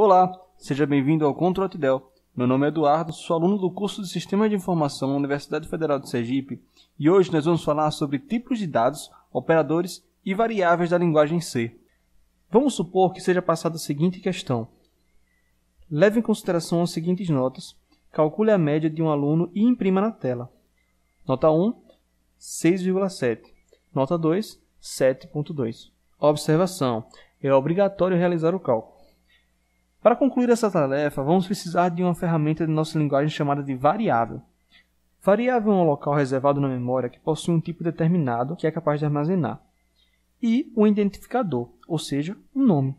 Olá, seja bem-vindo ao CtrlTdel. Meu nome é Eduardo, sou aluno do curso de Sistemas de Informação na Universidade Federal de Sergipe e hoje nós vamos falar sobre tipos de dados, operadores e variáveis da linguagem C. Vamos supor que seja passada a seguinte questão. Leve em consideração as seguintes notas, calcule a média de um aluno e imprima na tela. Nota 1, 6,7. Nota 2, 7,2. Observação: é obrigatório realizar o cálculo. Para concluir essa tarefa, vamos precisar de uma ferramenta de nossa linguagem chamada de variável. Variável é um local reservado na memória que possui um tipo determinado que é capaz de armazenar. E um identificador, ou seja, um nome.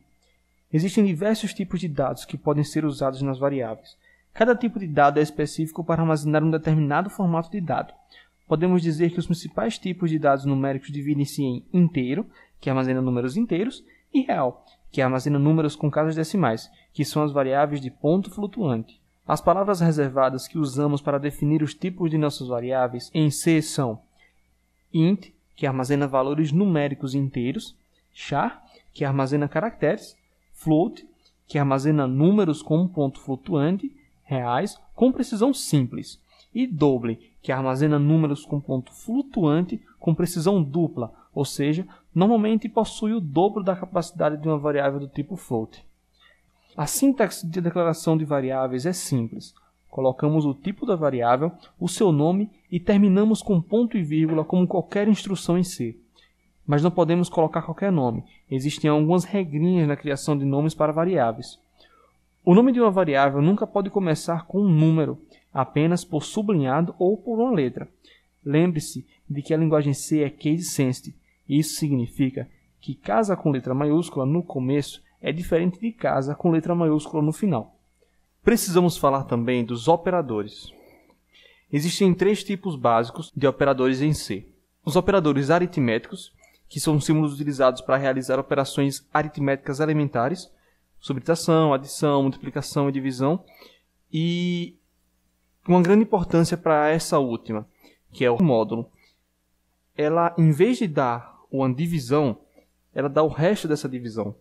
Existem diversos tipos de dados que podem ser usados nas variáveis. Cada tipo de dado é específico para armazenar um determinado formato de dado. Podemos dizer que os principais tipos de dados numéricos dividem-se em inteiro, que armazena números inteiros, e real, que armazena números com casas decimais, que são as variáveis de ponto flutuante. As palavras reservadas que usamos para definir os tipos de nossas variáveis em C são int, que armazena valores numéricos inteiros, char, que armazena caracteres, float, que armazena números com um ponto flutuante, reais, com precisão simples, e double, que armazena números com ponto flutuante com precisão dupla, ou seja, normalmente possui o dobro da capacidade de uma variável do tipo float. A sintaxe de declaração de variáveis é simples. Colocamos o tipo da variável, o seu nome e terminamos com ponto e vírgula como qualquer instrução em C. Mas não podemos colocar qualquer nome. Existem algumas regrinhas na criação de nomes para variáveis. O nome de uma variável nunca pode começar com um número, apenas por sublinhado ou por uma letra. Lembre-se de que a linguagem C é case sensitive. Isso significa que casa com letra maiúscula no começo é diferente de casa com letra maiúscula no final. Precisamos falar também dos operadores. Existem três tipos básicos de operadores em C. Os operadores aritméticos, que são símbolos utilizados para realizar operações aritméticas elementares, subtração, adição, multiplicação e divisão, e uma grande importância para essa última, que é o módulo. Ela, em vez de dar uma divisão, ela dá o resto dessa divisão.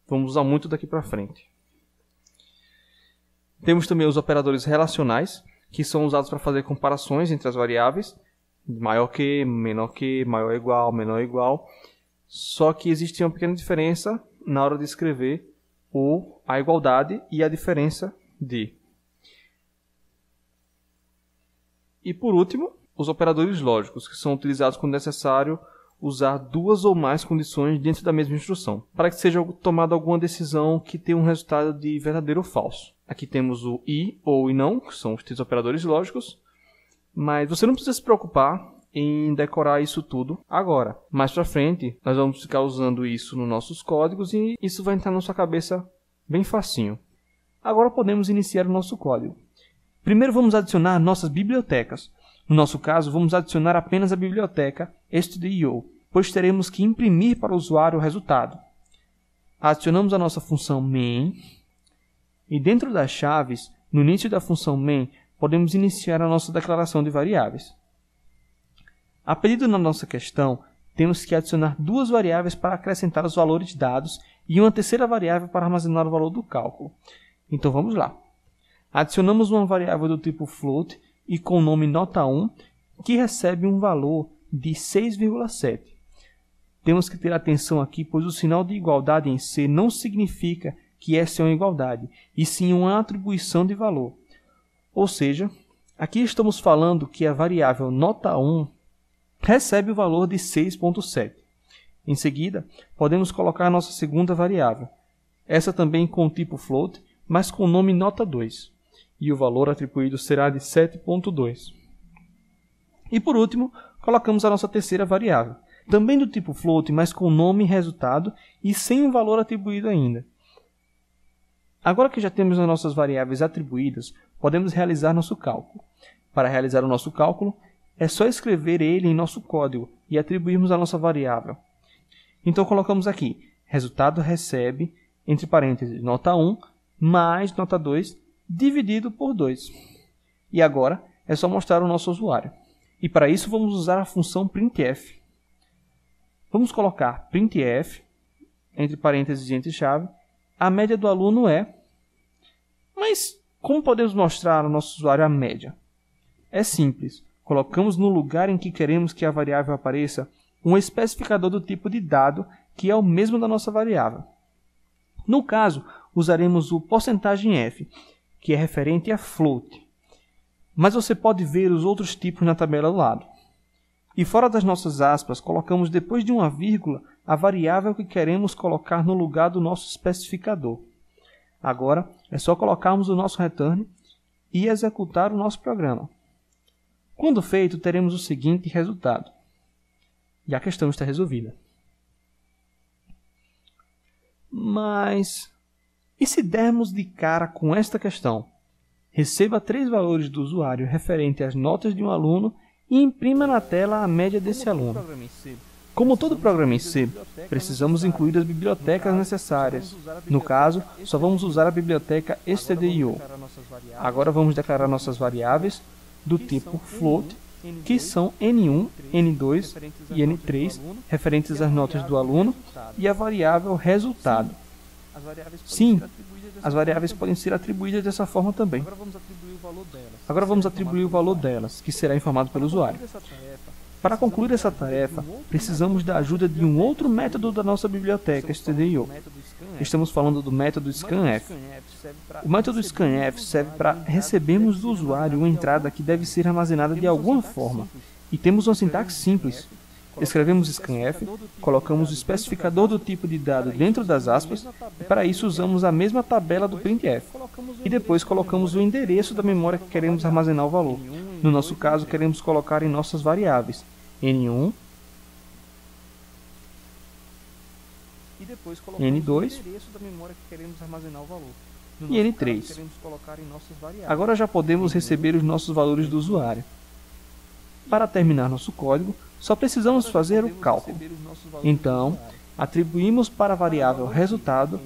Vamos usar muito daqui para frente. Temos também os operadores relacionais, que são usados para fazer comparações entre as variáveis, maior que, maior ou igual, menor ou igual. Só que existe uma pequena diferença na hora de escrever a igualdade e a diferença de. E por último, os operadores lógicos, que são utilizados quando necessário usar duas ou mais condições dentro da mesma instrução, para que seja tomada alguma decisão que tenha um resultado de verdadeiro ou falso. Aqui temos o e ou e não, que são os três operadores lógicos, mas você não precisa se preocupar em decorar isso tudo agora. Mais para frente, nós vamos ficar usando isso nos nossos códigos e isso vai entrar na sua cabeça bem facinho. Agora podemos iniciar o nosso código. Primeiro vamos adicionar nossas bibliotecas. No nosso caso, vamos adicionar apenas a biblioteca stdio, pois teremos que imprimir para o usuário o resultado. Adicionamos a nossa função main e dentro das chaves, no início da função main, podemos iniciar a nossa declaração de variáveis. A pedido na nossa questão, temos que adicionar duas variáveis para acrescentar os valores dados e uma terceira variável para armazenar o valor do cálculo. Então vamos lá. Adicionamos uma variável do tipo float e com o nome nota 1, que recebe um valor de 6,7. Temos que ter atenção aqui, pois o sinal de igualdade em C não significa que essa é uma igualdade, e sim uma atribuição de valor. Ou seja, aqui estamos falando que a variável nota 1 recebe o valor de 6,7. Em seguida, podemos colocar a nossa segunda variável, essa também com o tipo float, mas com o nome nota 2. E o valor atribuído será de 7,2. E por último, colocamos a nossa terceira variável, também do tipo float, mas com nome e resultado e sem um valor atribuído ainda. Agora que já temos as nossas variáveis atribuídas, podemos realizar nosso cálculo. Para realizar o nosso cálculo, é só escrever ele em nosso código e atribuirmos a nossa variável. Então colocamos aqui, resultado recebe, entre parênteses, nota 1 mais nota 2 dividido por 2. E agora é só mostrar ao nosso usuário. E para isso vamos usar a função printf. Vamos colocar printf, entre parênteses e entre chave, a média do aluno é... Mas como podemos mostrar ao nosso usuário a média? É simples. Colocamos no lugar em que queremos que a variável apareça um especificador do tipo de dado que é o mesmo da nossa variável. No caso, usaremos o %f, que é referente a float. Mas você pode ver os outros tipos na tabela do lado. E fora das nossas aspas, colocamos depois de uma vírgula a variável que queremos colocar no lugar do nosso especificador. Agora, é só colocarmos o nosso return e executar o nosso programa. Quando feito, teremos o seguinte resultado. E a questão está resolvida. Mas, e se dermos de cara com esta questão? Receba 3 valores do usuário referente às notas de um aluno e imprima na tela a média desse aluno. Como todo programa em C, precisamos incluir as bibliotecas necessárias. No caso, só vamos usar a biblioteca stdio. Agora vamos declarar nossas variáveis do tipo float, que são N1, N2 e N3, referentes às notas do aluno, e a variável resultado. Sim, as variáveis podem ser atribuídas dessa forma também. Agora vamos atribuir o valor delas, que será informado pelo usuário. Para concluir essa tarefa, precisamos da ajuda de um outro método da nossa biblioteca stdio. Estamos falando do método scanf. O método scanf serve para recebermos do usuário uma entrada que deve ser armazenada de alguma forma. E temos uma sintaxe simples. Escrevemos scanf, colocamos o especificador do tipo de dado dentro das aspas, e para isso usamos a mesma tabela do printf. E depois colocamos o endereço da memória que queremos armazenar o valor. No nosso caso, queremos colocar em nossas variáveis N1, N2 e N3. Agora já podemos receber os nossos valores do usuário. Para terminar nosso código, só precisamos fazer o cálculo. Então, atribuímos para a variável resultado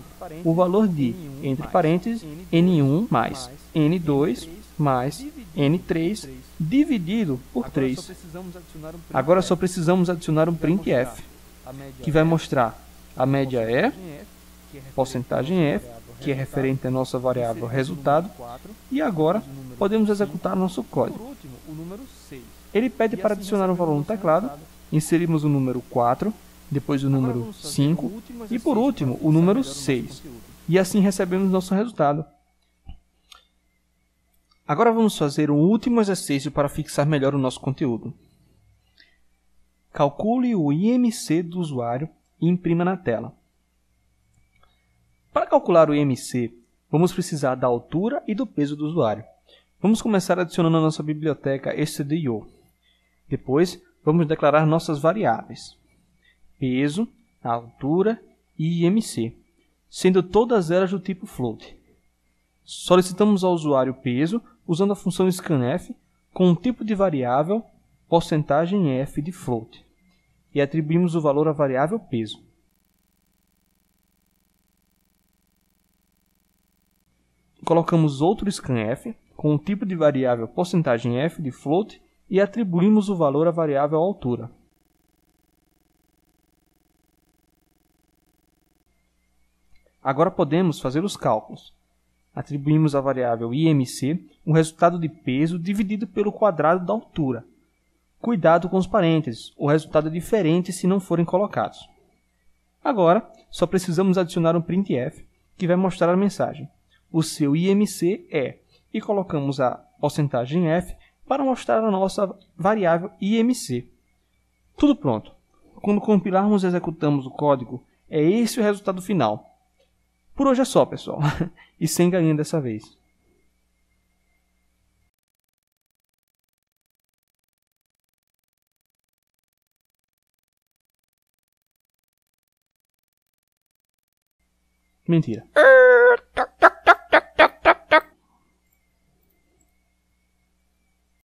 o valor de, entre parênteses, N1 mais N2 mais N3 dividido por 3. Agora só precisamos adicionar um printf, que vai mostrar a média é, %f, que é referente à nossa variável resultado, e agora podemos executar nosso código. Ele pede para adicionar um valor no teclado, inserimos o número 4, depois o número 5 e por último o número 6. E assim recebemos nosso resultado. Agora vamos fazer um último exercício para fixar melhor o nosso conteúdo. Calcule o IMC do usuário e imprima na tela. Para calcular o IMC, vamos precisar da altura e do peso do usuário. Vamos começar adicionando a nossa biblioteca stdio. Depois, vamos declarar nossas variáveis: peso, altura e IMC, sendo todas elas do tipo float. Solicitamos ao usuário peso usando a função scanf com o tipo de variável %f de float e atribuímos o valor à variável peso. Colocamos outro scanf com o tipo de variável %f de float e atribuímos o valor à variável altura. Agora podemos fazer os cálculos. Atribuímos à variável IMC o resultado de peso dividido pelo quadrado da altura. Cuidado com os parênteses, o resultado é diferente se não forem colocados. Agora, só precisamos adicionar um printf, que vai mostrar a mensagem: o seu IMC é, e colocamos a %f para mostrar a nossa variável IMC. Tudo pronto. Quando compilarmos e executamos o código, é esse o resultado final. Por hoje é só, pessoal. E sem galinha dessa vez. Mentira.